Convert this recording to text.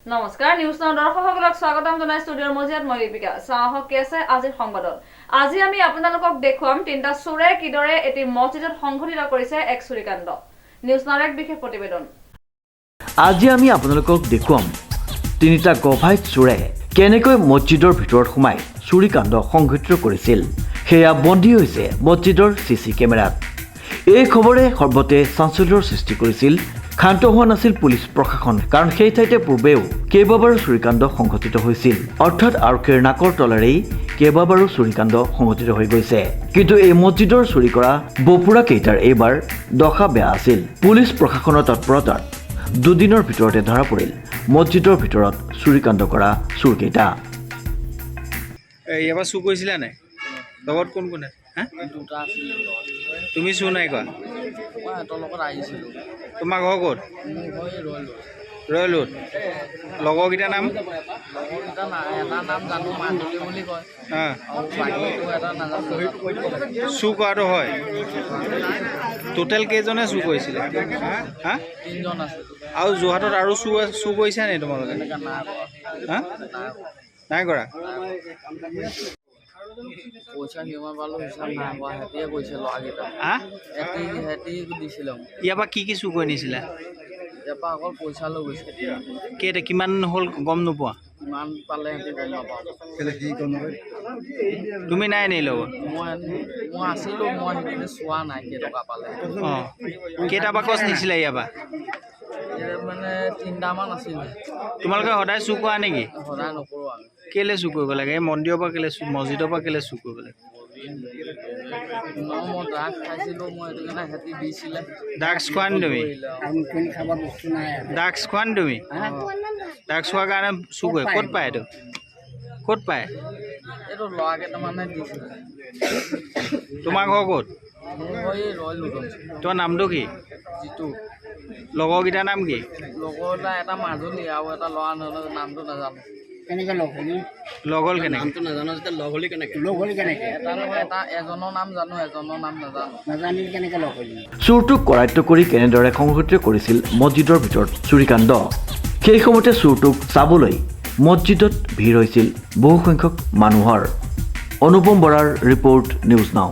নমস্কাৰ news now দৰ্শকসকলক স্বাগতম জনাই ষ্টুডিঅ'ৰ মজিয়াত মই দীপিকা চাহক কি আছে আজিৰ সংবাদত আজি আমি আপোনালোকক দেখুৱাম তিনটা চোৰে কিদৰে এটি মছজিদত সংঘটিত কৰিছে এক চুৰিকাণ্ড নিউজ নাওৰ এক বিশেষ প্ৰতিবেদন আজি আমি আপোনালোকক দেখুৱাম তিনিটা গভাইত চোৰে কেনেকৈ মছজিদৰ ভিতৰত সোমাই চুৰিকাণ্ড সংঘটিত কৰিছিল সেয়া বন্দী হৈছে মছজিদৰ সিসি কেমেৰাত এই খবৰে সৰ্বতে চাঞ্চল্যৰ সৃষ্টি কৰিছিল ক্ষান্ত হোৱা নাছিল পুলিচ প্ৰশাসন কাৰণ সেই ঠাইতে পূৰ্বেও কেইবাবাৰো চুৰিকাণ্ড সংঘটিত হৈছিল অৰ্থাৎ আৰক্ষীৰ নাকৰ তলেৰেই কেইবাবাৰো চুৰিকাণ্ড সংঘটিত হৈ গৈছে কিন্তু এই মছজিদৰ চুৰি কৰা বপুৰা কেইটাৰ এইবাৰ দশা বেয়া আছিল পুলিচ প্ৰশাসনৰ তৎপৰতাত দুদিনৰ ভিতৰতে ধৰা পৰিল মছজিদৰ ভিতৰত চুৰিকাণ্ড কৰা চোৰকেইটা এবাৰ চুৰ কৰিছিলা নাই লগত কোন কোন দুটা আছিল তুমি চুৰ নাই কৰা মই সিহঁতৰ লগত আহিছিলোঁ তোমাৰ ঘৰ ক'ত মোৰ ঘৰ এই ৰয়লোত লগৰকেইটাৰ নাম লগৰকেইটা এটা নাম জানো মাজুলী বুলি কয় আৰু বাকীটো এটা নাজানো চুৰ কৰাটো হয় টোটেল কেইজনে চুৰ কৰিছিলে হা তিনিজন আছে আৰু যোৰহাটত আৰু চুৰ কৰিছা নি তোমালোকে তেনেকৈ নাই হা নাই কৰা পইচা কিমান পালোঁ হিচাপ নাই কৰা সিহঁতিয়ে কৈছে ল'ৰাকেইটা হা সিহঁতি দিছিলে মোক ইয়াৰ পৰা কি চুৰ কৰি নিছিলা ইয়াৰ পৰা অকল পইচা লৈ গৈছে কেইটা কিমান হ'ল গম নোপোৱা কিমান পালে সিহঁতি গম নাপাওঁ তুমি নাই নি লগত মই আছিলোঁ মই সেইখিনি চোৱা নাই কেইটকা পালে অঁ কেইটা বাকচ নিছিলা ইয়াৰ পৰা মানে তিনিটামান আছিলে তোমালোকে সদায় চুৰ কৰা নেকি সদায় নকৰোঁ আমি কেলৈ চুৰ কৰিব লাগে এই মন্দিৰৰ পৰা কেলৈ মছজিদৰ পৰা কেলৈ চুৰ কৰিব লাগে মই ড্ৰাগছ খাইছিলোঁ মই সেইটো কাৰণে সিহঁতি দিছিলে ড্ৰাগছ খোৱা নি তুমি ড্ৰাগছ খোৱা নি তুমি ড্ৰাগছ খোৱাৰ কাৰণে চুৰ কৰে ক'ত পায় এইটো ক'ত পায় এইটো ল'ৰা কেইটামানে দিছিলে তোমাৰ ঘৰ ক'ত মোৰ ঘৰ এই ৰয়লোটত তোমাৰ নামটো কি যিটো লগৰকেইটাৰ নাম কি লগৰ এটা মাজুলী আৰু এটা ল'ৰা নামটো নাজানো কেনেকৈ লগ হ'লি লগ হ'ল কেনেকৈ নামটো নাজানো যেতিয়া লগ হ'লি কেনেকৈ লগ হ'লি কেনেকৈ এটা নহয় এটা এজনৰ নাম জানো এজনৰ নাম নাজানো নাজানি কেনেকৈ লগ হ'লি চোৰটোক কৰায়ত্ব কৰি কেনেদৰে সংঘটিত কৰিছিল মছজিদৰ ভিতৰত চুৰিকাণ্ড সেই সময়তে চোৰটোক চাবলৈ মছজিদত ভিৰ হৈছিল বহুসংখ্যক মানুহৰ অনুপম বৰাৰ ৰিপৰ্ট নিউজ নাও